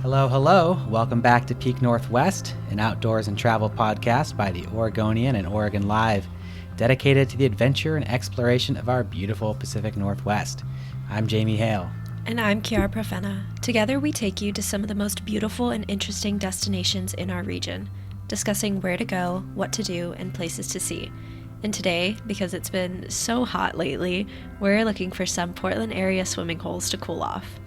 Hello, hello. Welcome back to Peak Northwest, an outdoors and travel podcast by the Oregonian and Oregon Live, dedicated to the adventure and exploration of our beautiful Pacific Northwest. I'm Jamie Hale. And I'm Chiara Profena. Together we take you to some of the most beautiful and interesting destinations in our region, discussing where to go, what to do, and places to see. And today, because it's been so hot lately, we're looking for some Portland area swimming holes to cool off.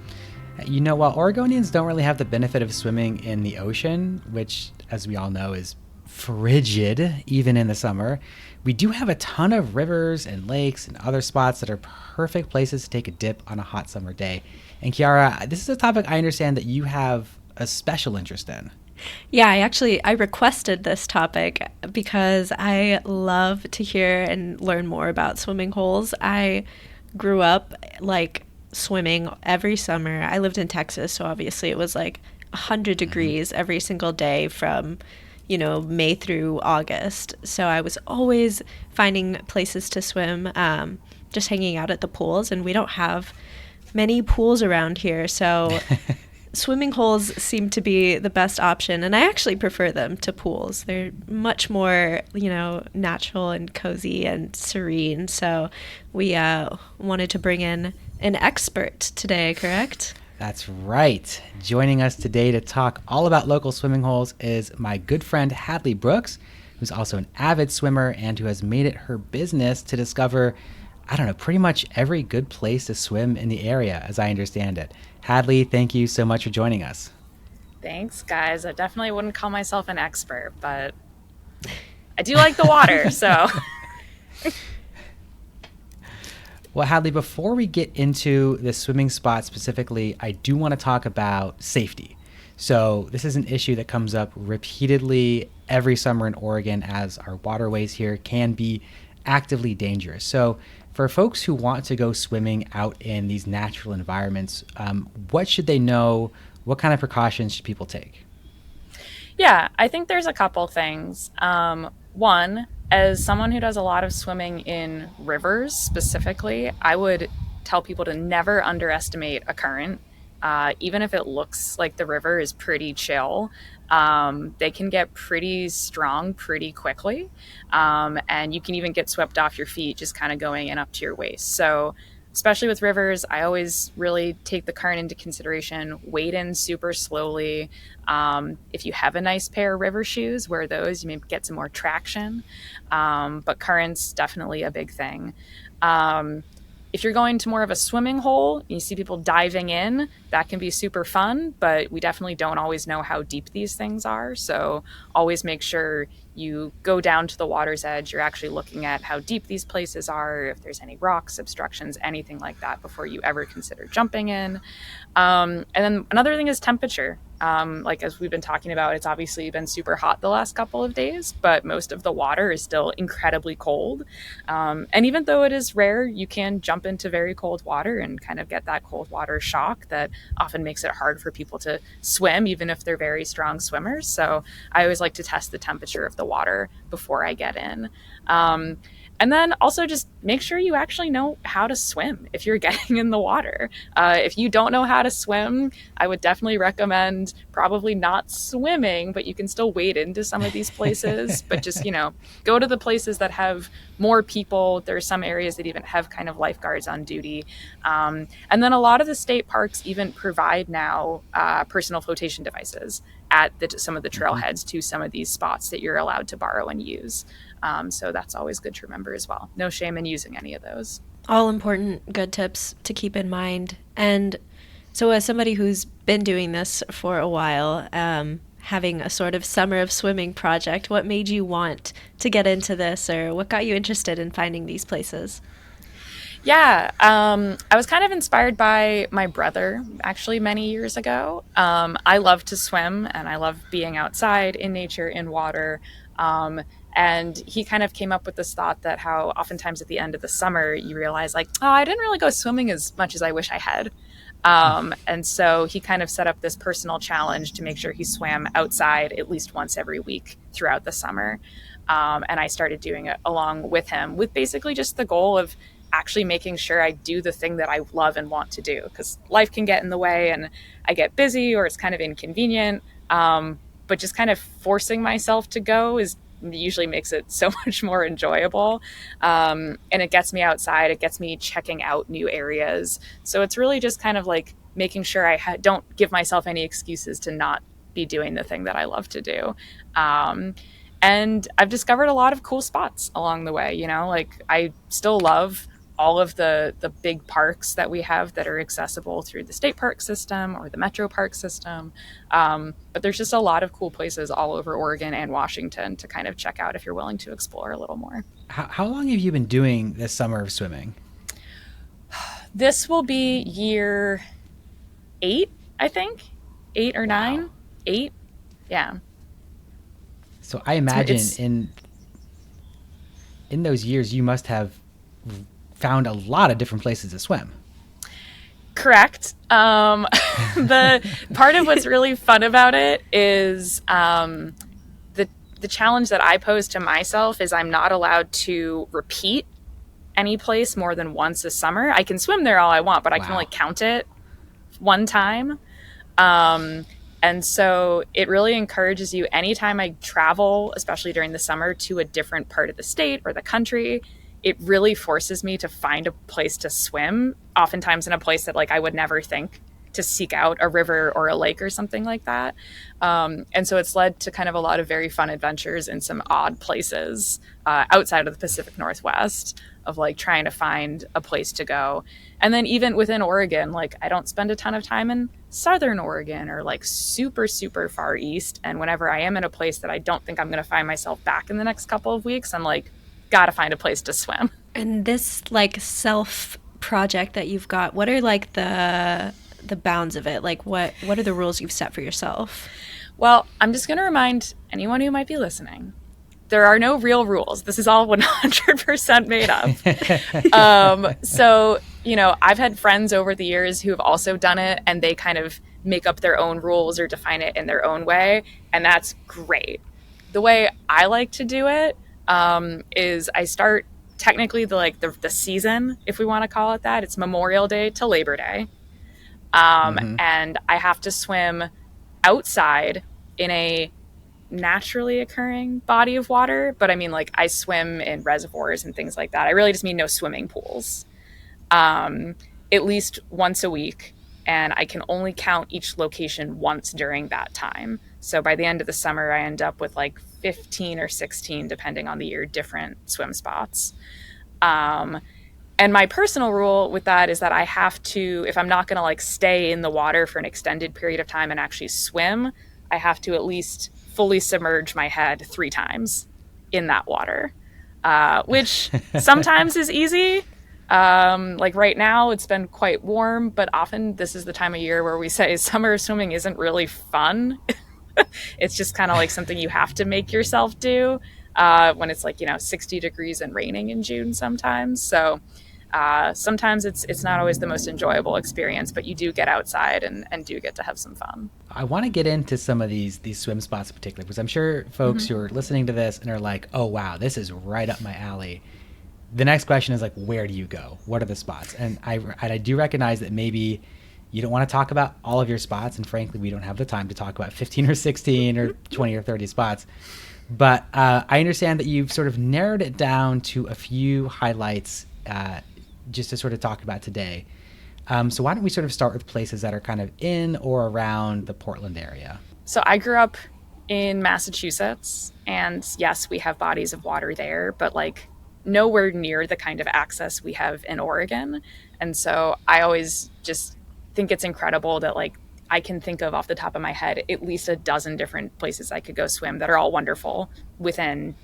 You know, while Oregonians don't really have the benefit of swimming in the ocean, which, as we all know, is frigid even in the summer, we do have a ton of rivers and lakes and other spots that are perfect places to take a dip on a hot summer day. And Chiara, this is a topic I understand that you have a special interest in. Yeah, I requested this topic because I love to hear and learn more about swimming holes. I grew up swimming every summer. I lived in Texas, so obviously it was 100 degrees every single day from, May through August. So I was always finding places to swim, just hanging out at the pools, and we don't have many pools around here. So swimming holes seem to be the best option, and I actually prefer them to pools. They're much more, natural and cozy and serene. So we wanted to bring in an expert today, correct? That's right. Joining us today to talk all about local swimming holes is my good friend Hadley Brooks, who's also an avid swimmer and who has made it her business to discover, pretty much every good place to swim in the area, as I understand it. Hadley, thank you so much for joining us. Thanks, guys. I definitely wouldn't call myself an expert, but I do like the water, so... Well, Hadley, before we get into the swimming spot specifically, I do want to talk about safety. So this is an issue that comes up repeatedly every summer in Oregon, as our waterways here can be actively dangerous. So for folks who want to go swimming out in these natural environments, what should they know? What kind of precautions should people take? Yeah, I think there's a couple things. One, as someone who does a lot of swimming in rivers specifically, I would tell people to never underestimate a current. Even if it looks like the river is pretty chill, they can get pretty strong pretty quickly. And you can even get swept off your feet just kind of going in up to your waist. So especially with rivers, I always really take the current into consideration, wade in super slowly. If you have a nice pair of river shoes, wear those, you may get some more traction. But currents, definitely a big thing. If you're going to more of a swimming hole, you see people diving in, that can be super fun, but we definitely don't always know how deep these things are. So always make sure you go down to the water's edge. You're actually looking at how deep these places are, if there's any rocks, obstructions, anything like that before you ever consider jumping in. And then another thing is temperature. As we've been talking about, it's obviously been super hot the last couple of days, but most of the water is still incredibly cold. And even though it is rare, you can jump into very cold water and kind of get that cold water shock that often makes it hard for people to swim, even if they're very strong swimmers. So I always like to test the temperature of the water before I get in. And then also just make sure you actually know how to swim if you're getting in the water. If you don't know how to swim, I would definitely recommend probably not swimming, but you can still wade into some of these places. But just, go to the places that have more people. There are some areas that even have kind of lifeguards on duty. And then a lot of the state parks even provide now personal flotation devices at some of the trailheads to some of these spots that you're allowed to borrow and use. So that's always good to remember as well. No shame in using any of those. All important good tips to keep in mind. And so as somebody who's been doing this for a while, having a sort of summer of swimming project, what made you want to get into this, or what got you interested in finding these places? Yeah, I was kind of inspired by my brother, actually, many years ago. I love to swim, and I love being outside in nature, in water. And he kind of came up with this thought that how oftentimes at the end of the summer, you realize I didn't really go swimming as much as I wish I had. And so he kind of set up this personal challenge to make sure he swam outside at least once every week throughout the summer. And I started doing it along with him with basically just the goal of actually making sure I do the thing that I love and want to do, because life can get in the way and I get busy or it's kind of inconvenient. But just kind of forcing myself to go is usually makes it so much more enjoyable. And it gets me outside, it gets me checking out new areas. So it's really just kind of like making sure I don't give myself any excuses to not be doing the thing that I love to do. And I've discovered a lot of cool spots along the way. Like I still love all of the big parks that we have that are accessible through the state park system or the metro park system. But there's just a lot of cool places all over Oregon and Washington to kind of check out if you're willing to explore a little more. How long have you been doing this summer of swimming? This will be year 8, I think. 8 or 9. Wow. 8. Yeah. So I imagine It's in those years you must have found a lot of different places to swim. correct. The part of what's really fun about it is the challenge that I pose to myself is I'm not allowed to repeat any place more than once a summer. I can swim there all I want, but I can Wow. only count it one time. And so it really encourages you anytime I travel, especially during the summer, to a different part of the state or the country, it really forces me to find a place to swim, oftentimes in a place that like I would never think to seek out, a river or a lake or something like that. And so it's led to kind of a lot of very fun adventures in some odd places outside of the Pacific Northwest, of like trying to find a place to go. And then even within Oregon, like I don't spend a ton of time in Southern Oregon or like super, super far east. And whenever I am in a place that I don't think I'm going to find myself back in the next couple of weeks, I'm like, gotta find a place to swim. And this like self project that you've got, what are like the bounds of it? Like what are the rules you've set for yourself? Well, I'm just going to remind anyone who might be listening, there are no real rules. This is all 100% made up. So, I've had friends over the years who have also done it, and they kind of make up their own rules or define it in their own way, and that's great. The way I like to do it is I start technically the season, if we want to call it that. It's Memorial Day to Labor Day. And I have to swim outside in a naturally occurring body of water. But I mean, like, I swim in reservoirs and things like that. I really just mean no swimming pools. At least once a week. And I can only count each location once during that time. So by the end of the summer, I end up with like 15 or 16, depending on the year, different swim spots. And my personal rule with that is that I have to, if I'm not going to like stay in the water for an extended period of time and actually swim, I have to at least fully submerge my head 3 times in that water, which sometimes is easy. Like right now it's been quite warm, but often this is the time of year where we say summer swimming isn't really fun. It's just kind of like something you have to make yourself do when it's like, 60 degrees and raining in June sometimes. So sometimes it's not always the most enjoyable experience, but you do get outside and do get to have some fun. I want to get into some of these swim spots in particular, because I'm sure folks who are listening to this and are like, oh, wow, this is right up my alley. The next question is like, where do you go? What are the spots? And I do recognize that maybe you don't want to talk about all of your spots. And frankly, we don't have the time to talk about 15 or 16 or 20 or 30 spots. But I understand that you've sort of narrowed it down to a few highlights just to sort of talk about today. So why don't we sort of start with places that are kind of in or around the Portland area? So I grew up in Massachusetts, and yes, we have bodies of water there, but like nowhere near the kind of access we have in Oregon. And so I always just think it's incredible that like I can think of off the top of my head at least a dozen different places I could go swim that are all wonderful within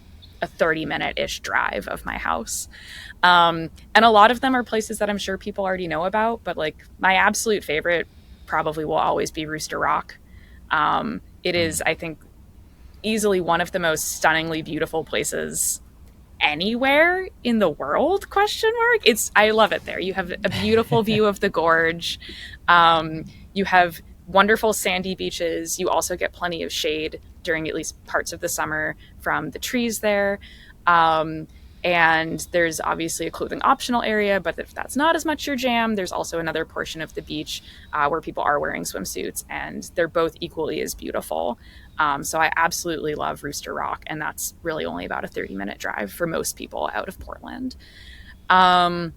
a 30-minute-ish drive of my house. And a lot of them are places that I'm sure people already know about, but like my absolute favorite probably will always be Rooster Rock. It is, I think, easily one of the most stunningly beautiful places anywhere in the world, ? I love it there. You have a beautiful view of the gorge. You have wonderful sandy beaches. You also get plenty of shade during at least parts of the summer from the trees there. And there's obviously a clothing optional area, but if that's not as much your jam, there's also another portion of the beach where people are wearing swimsuits, and they're both equally as beautiful. So I absolutely love Rooster Rock, and that's really only about a 30-minute drive for most people out of Portland. Um,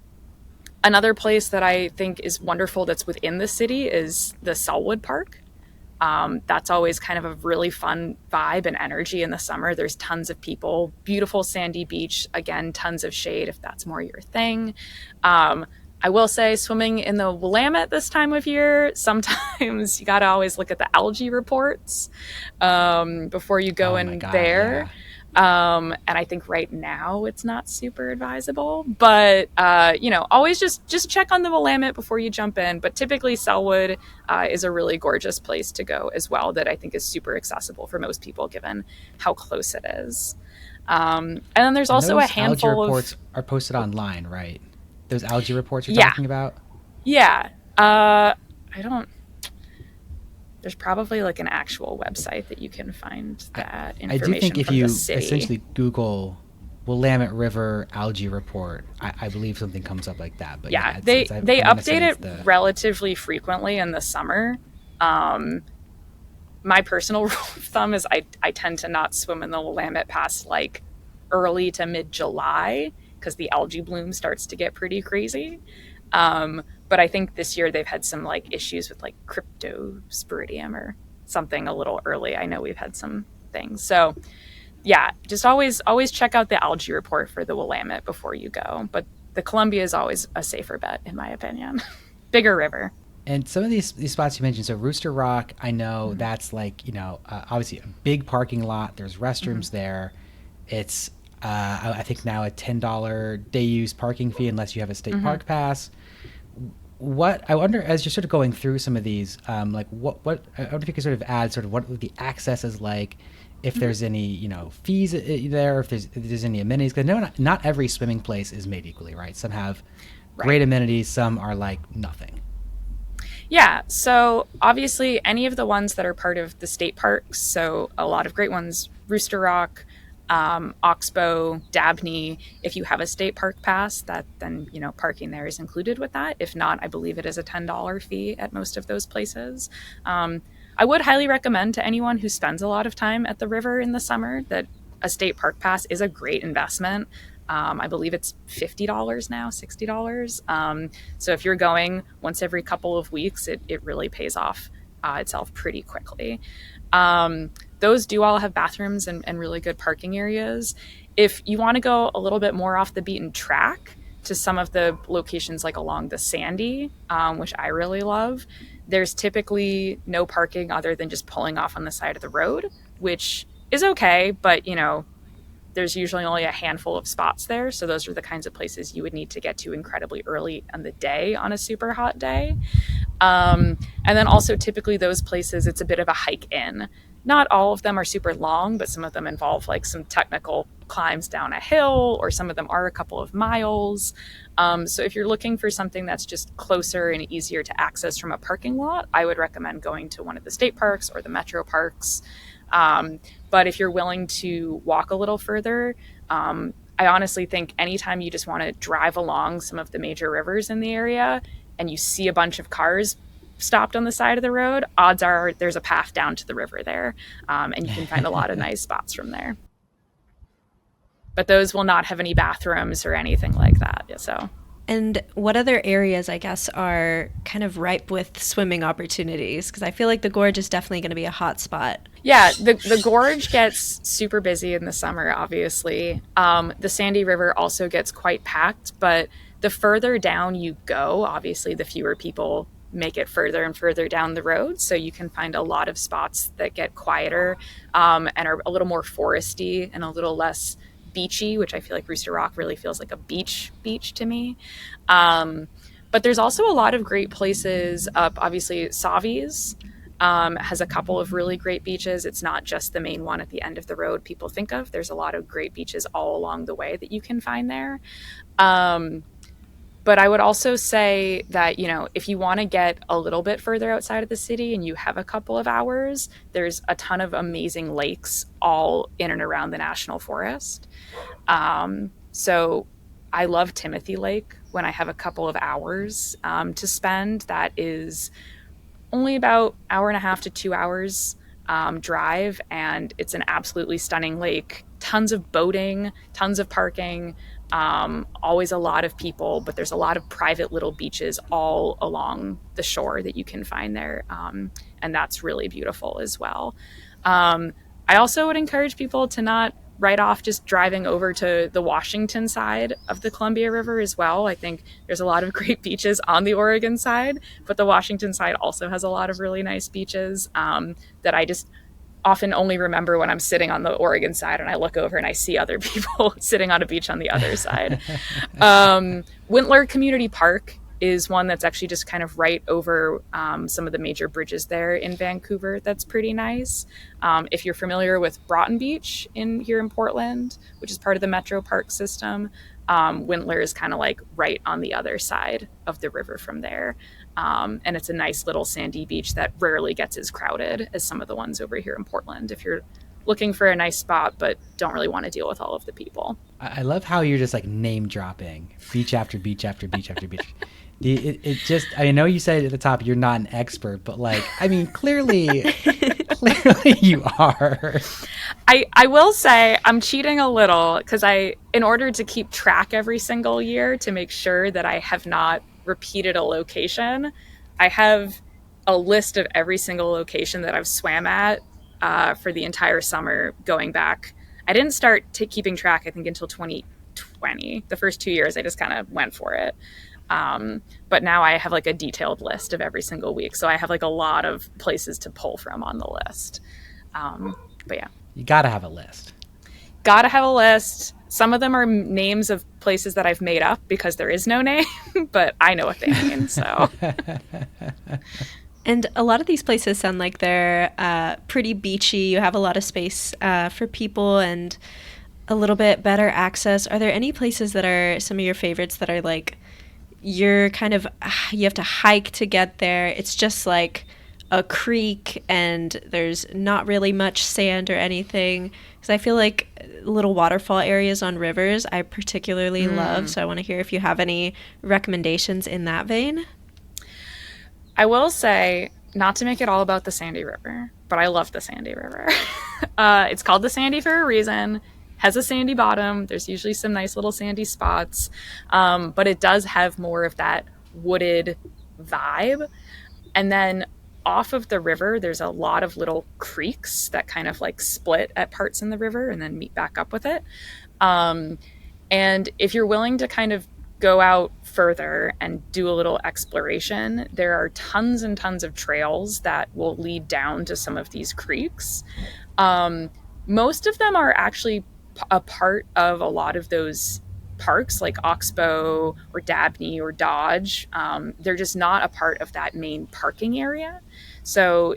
Another place that I think is wonderful that's within the city is the Selwood Park. That's always kind of a really fun vibe and energy in the summer. There's tons of people, beautiful sandy beach, again, tons of shade if that's more your thing. I will say swimming in the Willamette this time of year, sometimes you got to always look at the algae reports before you go Oh my in God, there. yeah. And I think right now it's not super advisable, but always just check on the Willamette before you jump in. But typically Selwood is a really gorgeous place to go as well, that I think is super accessible for most people given how close it is. And then there's And also a those algae handful reports of are posted online, right? Those algae reports you're yeah, talking about? yeah. I don't. There's probably like an actual website that you can find I, that I do think information if from the you city. essentially Google Willamette River algae report, I believe something comes up like that. But Yeah, yeah, they I want to say update it's it the. relatively frequently in the summer. Um, my personal rule of thumb is I tend to not swim in the Willamette past like early to mid July because the algae bloom starts to get pretty crazy. But I think this year they've had some like issues with like cryptosporidium or something a little early. I know we've had some things. So yeah, just always check out the algae report for the Willamette before you go. But the Columbia is always a safer bet in my opinion. Bigger river. And some of these spots you mentioned, so Rooster Rock, I know Mm-hmm. that's like, obviously a big parking lot. There's Mm-hmm. restrooms there. It's, I think now a $10 day use parking fee unless you have a state Mm-hmm. park pass. What I wonder, as you're sort of going through some of these, like I wonder if you could sort of add sort of what the access is like, if Mm-hmm. there's any, fees there, if there's any amenities. Because no, not every swimming place is made equally, right? Some have Right. great amenities, some are like nothing. Yeah, so obviously any of the ones that are part of the state parks, so a lot of great ones, Rooster Rock, Oxbow, Dabney. If you have a state park pass, that then parking there is included with that. If not, I believe it is a $10 fee at most of those places. Um, I would highly recommend to anyone who spends a lot of time at the river in the summer that a state park pass is a great investment. I believe it's $50 now, $60. So if you're going once every couple of weeks, it really pays off itself pretty quickly. Those do all have bathrooms and really good parking areas. If you want to go a little bit more off the beaten track to some of the locations like along the Sandy, which I really love, there's typically no parking other than just pulling off on the side of the road, which is okay, but there's usually only a handful of spots there. So those are the kinds of places you would need to get to incredibly early in the day on a super hot day. And then also typically those places, it's a bit of a hike in. Not all of them are super long, but some of them involve like some technical climbs down a hill, or some of them are a couple of miles. So if you're looking for something that's just closer and easier to access from a parking lot, I would recommend going to one of the state parks or the metro parks. But if you're willing to walk a little further, I honestly think anytime you just want to drive along some of the major rivers in the area and you see a bunch of cars stopped on the side of the road, odds are there's a path down to the river there, and you can find a lot of nice spots from there. But those will not have any bathrooms or anything like that. So And what other areas, I guess, are kind of ripe with swimming opportunities? Because I feel like the gorge is definitely going to be a hot spot. yeah, the gorge gets super busy in the summer, obviously. The Sandy River also gets quite packed, but the further down you go, obviously, the fewer people make it further and further down the road. So you can find a lot of spots that get quieter and are a little more foresty and a little less beachy, which I feel like Rooster Rock really feels like a beach to me. Um, but there's also a lot of great places up. Obviously, Savi's has a couple of really great beaches. It's not just the main one at the end of the road people think of. There's a lot of great beaches all along the way that you can find there. Um, but I would also say that, if you want to get a little bit further outside of the city and you have a couple of hours, there's a ton of amazing lakes all in and around the National Forest. So I love Timothy Lake when I have a couple of hours to spend. That is only about hour and a half to 2 hours drive, and it's an absolutely stunning lake. Tons of boating, tons of parking, always a lot of people, but there's a lot of private little beaches all along the shore that you can find there, and that's really beautiful as well. I also would encourage people to not write off just driving over to the Washington side of the Columbia River as well. I think there's a lot of great beaches on the Oregon side, but the Washington side also has a lot of really nice beaches that I just often only remember when I'm sitting on the Oregon side and I look over and I see other people sitting on a beach on the other side. Wintler Community Park is one that's actually just kind of right over some of the major bridges there in Vancouver. That's pretty nice. If you're familiar with Broughton Beach here in Portland, which is part of the Metro Park system, Wintler is kind of like right on the other side of the river from there. And it's a nice little sandy beach that rarely gets as crowded as some of the ones over here in Portland if you're looking for a nice spot but don't really want to deal with all of the people. I love how you're just like name dropping beach after beach after beach after beach. It just, I know you said at the top you're not an expert, but like, I mean, clearly you are. I will say I'm cheating a little because in order to keep track every single year to make sure that I have not repeated a location, I have a list of every single location that I've swam at for the entire summer going back. I didn't start keeping track, I think, until 2020. The first 2 years, I just kind of went for it. But now I have like a detailed list of every single week. So I have like a lot of places to pull from on the list. But yeah. You got to have a list. Gotta have a list. Some of them are names of places that I've made up because there is no name, but I know what they mean, so. And a lot of these places sound like they're pretty beachy. You have a lot of space for people and a little bit better access. Are there any places that are some of your favorites that are like, you have to hike to get there? It's just like a creek and there's not really much sand or anything. Because I feel like little waterfall areas on rivers I particularly love. So I want to hear if you have any recommendations in that vein. I will say, not to make it all about the Sandy River, but I love the Sandy River. It's called the Sandy for a reason. Has a sandy bottom. There's usually some nice little sandy spots, but it does have more of that wooded vibe. And then off of the river, there's a lot of little creeks that kind of like split at parts in the river and then meet back up with it. And if you're willing to kind of go out further and do a little exploration, there are tons and tons of trails that will lead down to some of these creeks. Most of them are actually a part of a lot of those parks like Oxbow or Dabney or Dodge. They're just not a part of that main parking area. So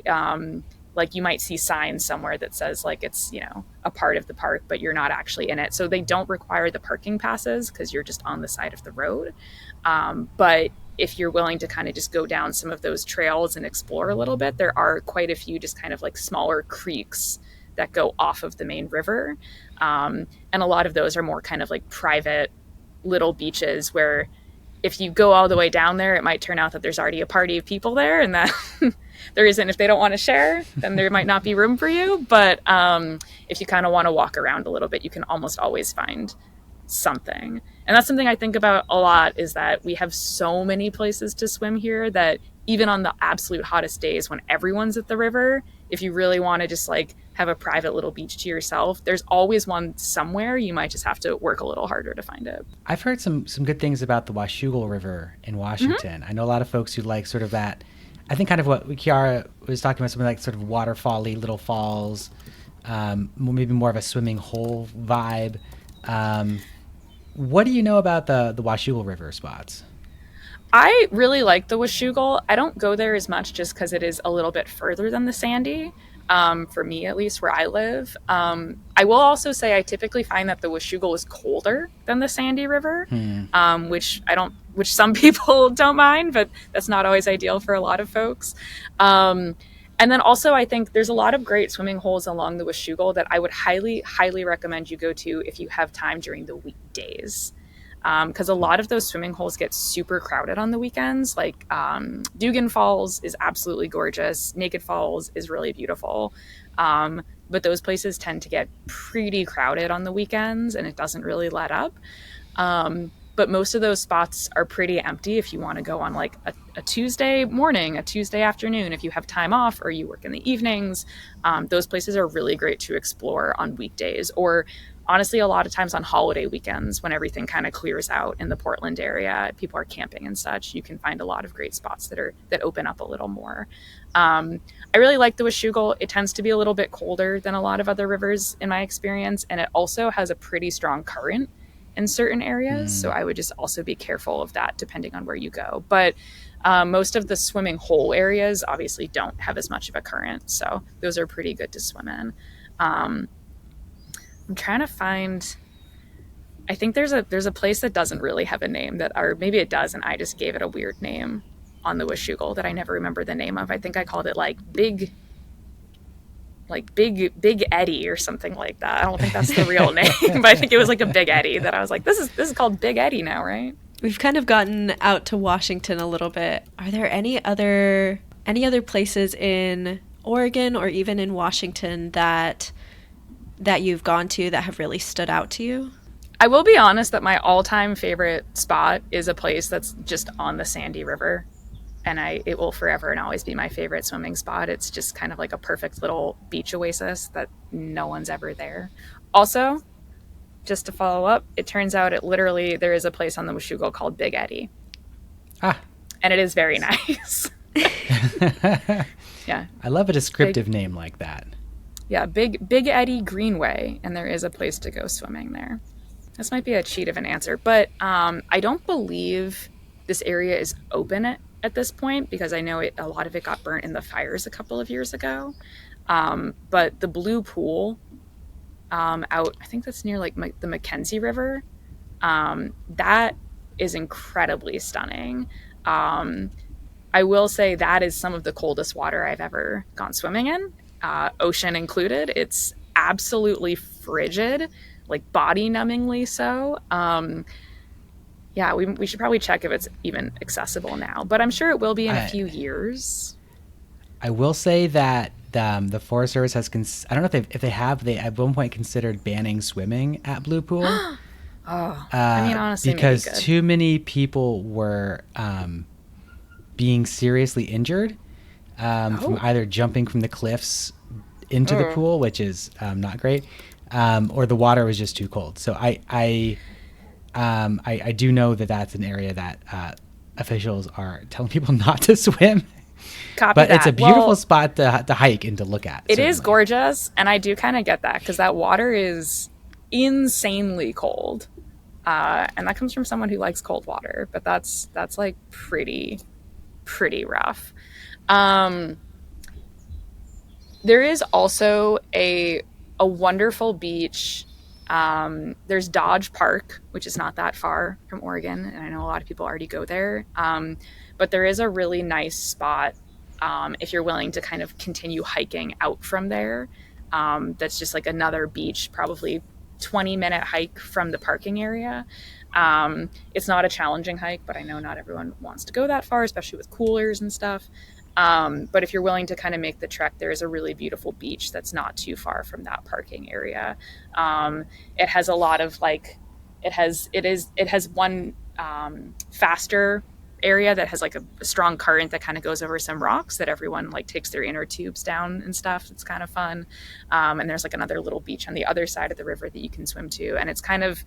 like you might see signs somewhere that says like it's, a part of the park, but you're not actually in it. So they don't require the parking passes because you're just on the side of the road. But if you're willing to kind of just go down some of those trails and explore a little bit, there are quite a few just kind of like smaller creeks that go off of the main river. And a lot of those are more kind of like private little beaches where if you go all the way down there, it might turn out that there's already a party of people there and that there isn't. If they don't want to share, then there might not be room for you. But if you kind of want to walk around a little bit, you can almost always find something. And that's something I think about a lot, is that we have so many places to swim here that even on the absolute hottest days when everyone's at the river, if you really want to just like have a private little beach to yourself, there's always one somewhere. You might just have to work a little harder to find it. I've heard some good things about the Washougal River in Washington. Mm-hmm. I know a lot of folks who like sort of that, I think kind of what Kiara was talking about, something like sort of waterfall-y little falls, maybe more of a swimming hole vibe. What do you know about the Washougal River spots? I really like the Washougal. I don't go there as much just because it is a little bit further than the Sandy, for me at least, where I live. I will also say I typically find that the Washougal is colder than the Sandy River, which some people don't mind, but that's not always ideal for a lot of folks. And And then also, I think there's a lot of great swimming holes along the Washougal that I would highly, highly recommend you go to if you have time during the weekdays. Because a lot of those swimming holes get super crowded on the weekends. Like Dugan Falls is absolutely gorgeous. Naked Falls is really beautiful. But those places tend to get pretty crowded on the weekends, and it doesn't really let up. But most of those spots are pretty empty if you want to go on like a Tuesday morning, a Tuesday afternoon, if you have time off or you work in the evenings. Those places are really great to explore on weekdays, or honestly, a lot of times on holiday weekends when everything kind of clears out in the Portland area, people are camping and such. You can find a lot of great spots that open up a little more. I really like the Washougal. It tends to be a little bit colder than a lot of other rivers in my experience, and it also has a pretty strong current in certain areas. So I would just also be careful of that depending on where you go. But most of the swimming hole areas obviously don't have as much of a current. So those are pretty good to swim in. I'm trying to find, I think there's a place that doesn't really have a name that, or maybe it does, and I just gave it a weird name on the Washougal that I never remember the name of. I think I called it like Big Eddie or something like that. I don't think that's the real name, but I think it was like a Big Eddie that I was like, this is called Big Eddie now, right? We've kind of gotten out to Washington a little bit. Are there any other places in Oregon or even in Washington that you've gone to that have really stood out to you? I will be honest that my all-time favorite spot is a place that's just on the Sandy River. And it will forever and always be my favorite swimming spot. It's just kind of like a perfect little beach oasis that no one's ever there. Also, just to follow up, it turns out there is a place on the Washougal called Big Eddie. Ah. And it is very nice. Yeah. I love a descriptive name like that. Yeah, Big Eddie Greenway, and there is a place to go swimming there. This might be a cheat of an answer, but I don't believe this area is open at this point, because I know a lot of it got burnt in the fires a couple of years ago. But the Blue Pool out, I think that's near like the Mackenzie River, that is incredibly stunning. I will say that is some of the coldest water I've ever gone swimming in, ocean included. It's absolutely frigid, like body-numbingly so. Yeah, we should probably check if it's even accessible now, but I'm sure it will be in a few years. I will say that the Forest Service has, I don't know if they at one point considered banning swimming at Blue Pool. I mean, honestly, because too many people were being seriously injured from either jumping from the cliffs into the pool, which is not great, or the water was just too cold. So I do know that that's an area that officials are telling people not to swim. Copy but that. It's a beautiful spot to hike and to look at. It is gorgeous, and I do kind of get that, because that water is insanely cold, and that comes from someone who likes cold water. But that's like pretty rough. There is also a wonderful beach. There's Dodge Park, which is not that far from Oregon, and I know a lot of people already go there. But there is a really nice spot if you're willing to kind of continue hiking out from there. That's just like another beach, probably 20-minute hike from the parking area. It's not a challenging hike, but I know not everyone wants to go that far, especially with coolers and stuff. But if you're willing to kind of make the trek, there is a really beautiful beach that's not too far from that parking area. It has a lot of it has one faster area that has like a strong current that kind of goes over some rocks that everyone like takes their inner tubes down and stuff. It's kind of fun. And there's like another little beach on the other side of the river that you can swim to. And it's kind of,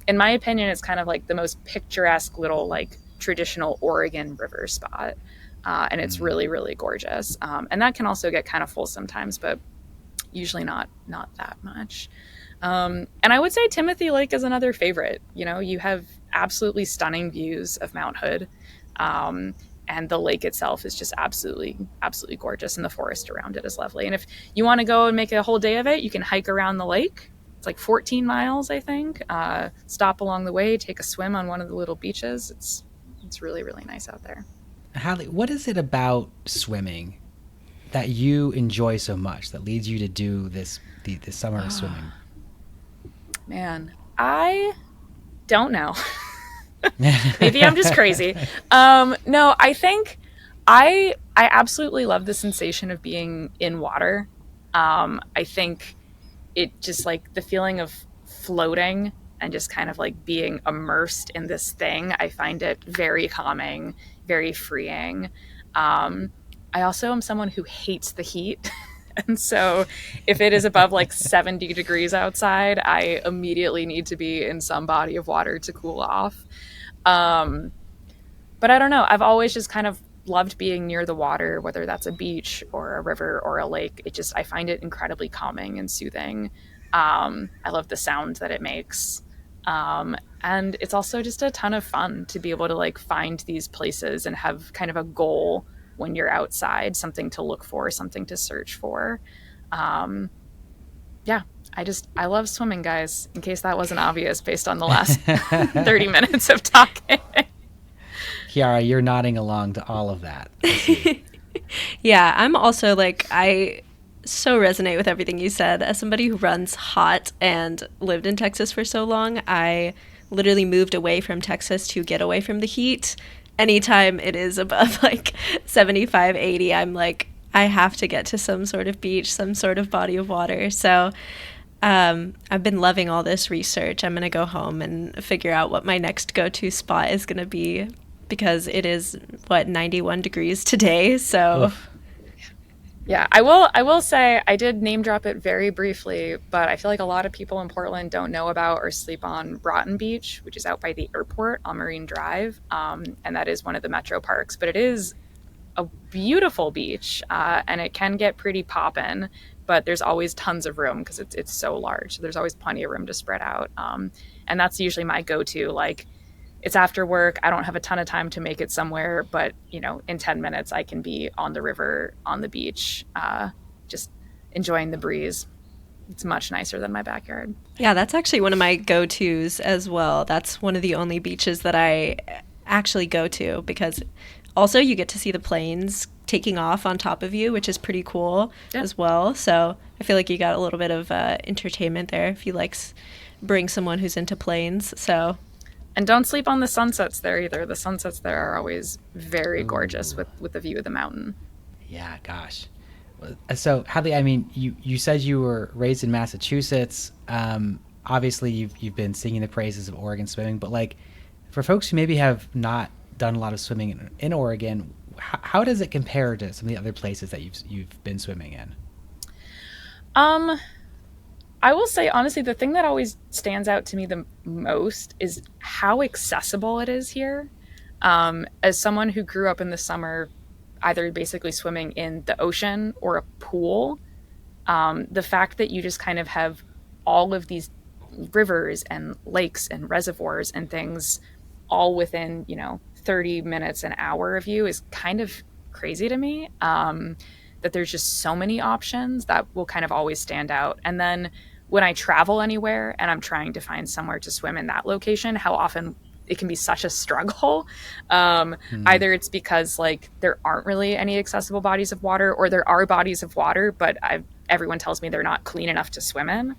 in my opinion, it's kind of like the most picturesque little like traditional Oregon river spot. And it's really, really gorgeous. And that can also get kind of full sometimes, but usually not that much. And I would say Timothy Lake is another favorite. You know, you have absolutely stunning views of Mount Hood. And the lake itself is just absolutely gorgeous, and the forest around it is lovely. And if you want to go and make a whole day of it, you can hike around the lake. It's like 14 miles, I think. Stop along the way, take a swim on one of the little beaches. It's really, really nice out there. Hadley, what is it about swimming that you enjoy so much that leads you to do this summer of swimming? Man, I don't know. Maybe I'm just crazy. No, I think I absolutely love the sensation of being in water. I think it just like the feeling of floating and just kind of like being immersed in this thing. I find it very calming, very freeing. I also am someone who hates the heat. And so if it is above like 70 degrees outside, I immediately need to be in some body of water to cool off. Um, but I don't know. I've always just kind of loved being near the water, whether that's a beach or a river or a lake. I find it incredibly calming and soothing. I love the sound that it makes. And it's also just a ton of fun to be able to like find these places and have kind of a goal when you're outside, something to look for, something to search for. Um, yeah, I love swimming, guys, in case that wasn't obvious based on the last 30 minutes of talking. Kiara, you're nodding along to all of that. Yeah, I'm also like, I so resonate with everything you said. As somebody who runs hot and lived in Texas for so long, I literally moved away from Texas to get away from the heat. Anytime it is above like 75, 80, I'm like, I have to get to some sort of beach, some sort of body of water. So I've been loving all this research. I'm going to go home and figure out what my next go-to spot is going to be, because it is, 91 degrees today. So Oof. Yeah, I will say I did name drop it very briefly, but I feel like a lot of people in Portland don't know about or sleep on Broughton Beach, which is out by the airport on Marine Drive, and that is one of the metro parks. But it is a beautiful beach, and it can get pretty poppin', but there's always tons of room because it's so large. So there's always plenty of room to spread out, and that's usually my go-to. Like, it's after work. I don't have a ton of time to make it somewhere, but in 10 minutes I can be on the river, on the beach, just enjoying the breeze. It's much nicer than my backyard. yeah, that's actually one of my go-tos as well. That's one of the only beaches that I actually go to, because also you get to see the planes taking off on top of you, which is pretty cool as well. So I feel like you got a little bit of entertainment there if you bring someone who's into planes. So. And don't sleep on the sunsets there either. The sunsets there are always very gorgeous with the view of the mountain. Yeah, gosh. So, Hadley, I mean, you said you were raised in Massachusetts. Obviously, you've been singing the praises of Oregon swimming, but like for folks who maybe have not done a lot of swimming in Oregon, how does it compare to some of the other places that you've been swimming in? I will say, honestly, the thing that always stands out to me the most is how accessible it is here. As someone who grew up in the summer, either basically swimming in the ocean or a pool, the fact that you just kind of have all of these rivers and lakes and reservoirs and things all within, 30 minutes, an hour of you is kind of crazy to me. That there's just so many options that will kind of always stand out. And then when I travel anywhere and I'm trying to find somewhere to swim in that location, how often it can be such a struggle. Either it's because like there aren't really any accessible bodies of water, or there are bodies of water, but everyone tells me they're not clean enough to swim in.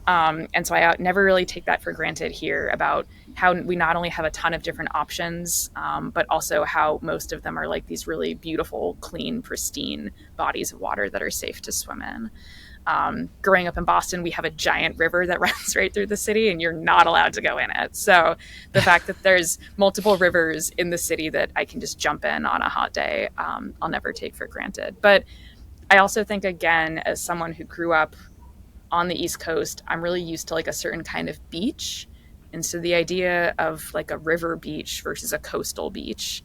And so I never really take that for granted here, about how we not only have a ton of different options, but also how most of them are like these really beautiful, clean, pristine bodies of water that are safe to swim in. Growing up in Boston, we have a giant river that runs right through the city, and you're not allowed to go in it. So the fact that there's multiple rivers in the city that I can just jump in on a hot day, I'll never take for granted. But I also think, again, as someone who grew up on the East Coast, I'm really used to like a certain kind of beach. And so the idea of like a river beach versus a coastal beach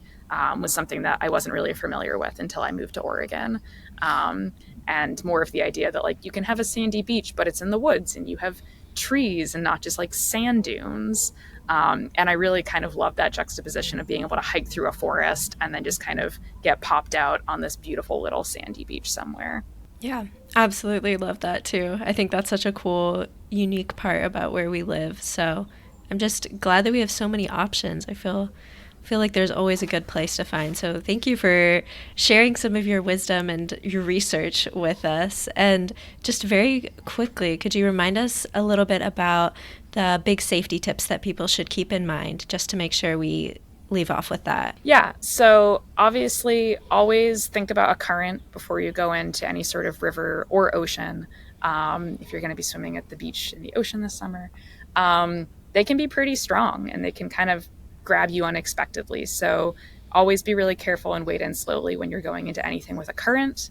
was something that I wasn't really familiar with until I moved to Oregon. And more of the idea that like you can have a sandy beach, but it's in the woods and you have trees and not just like sand dunes. And I really kind of love that juxtaposition of being able to hike through a forest and then just kind of get popped out on this beautiful little sandy beach somewhere. Yeah, absolutely love that too. I think that's such a cool, unique part about where we live. So I'm just glad that we have so many options. I feel feel like there's always a good place to find. So thank you for sharing some of your wisdom and your research with us. And just very quickly, could you remind us a little bit about the big safety tips that people should keep in mind, just to make sure we leave off with that? Yeah, so obviously always think about a current before you go into any sort of river or ocean. If you're going to be swimming at the beach in the ocean this summer, they can be pretty strong and they can kind of grab you unexpectedly. So always be really careful and wade in slowly when you're going into anything with a current.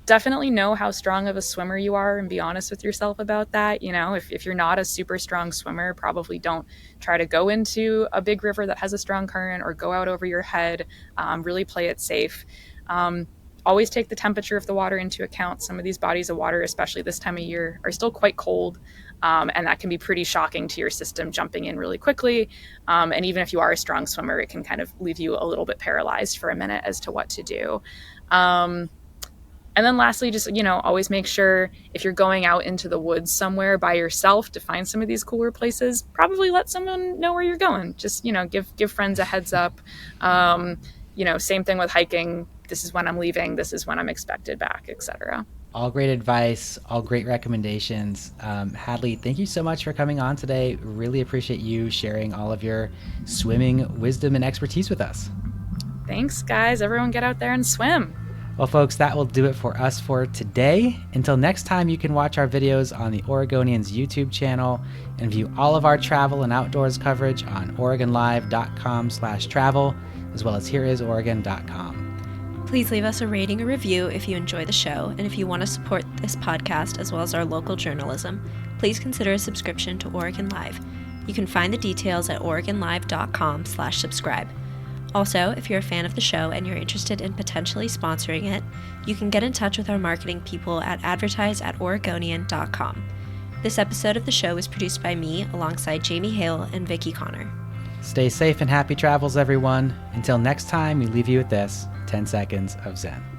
Definitely know how strong of a swimmer you are and be honest with yourself about that. You know, if you're not a super strong swimmer, probably don't try to go into a big river that has a strong current or go out over your head. Really play it safe. Always take the temperature of the water into account. Some of these bodies of water, especially this time of year, are still quite cold. And that can be pretty shocking to your system, jumping in really quickly. And even if you are a strong swimmer, it can kind of leave you a little bit paralyzed for a minute as to what to do. And then lastly, just, always make sure if you're going out into the woods somewhere by yourself to find some of these cooler places, probably let someone know where you're going. Just, give friends a heads up. Same thing with hiking. This is when I'm leaving. This is when I'm expected back, etc. All great advice, all great recommendations. Hadley, thank you so much for coming on today. Really appreciate you sharing all of your swimming wisdom and expertise with us. Thanks, guys. Everyone get out there and swim. Well, folks, that will do it for us for today. Until next time, you can watch our videos on the Oregonians YouTube channel and view all of our travel and outdoors coverage on OregonLive.com/travel, as well as HereIsOregon.com. Please leave us a rating or review if you enjoy the show, and if you want to support this podcast as well as our local journalism, please consider a subscription to Oregon Live. You can find the details at OregonLive.com/subscribe. Also, if you're a fan of the show and you're interested in potentially sponsoring it, you can get in touch with our marketing people at advertise@oregonian.com. This episode of the show was produced by me alongside Jamie Hale and Vicky Connor. Stay safe and happy travels, everyone. Until next time, we leave you with this 10 seconds of Zen.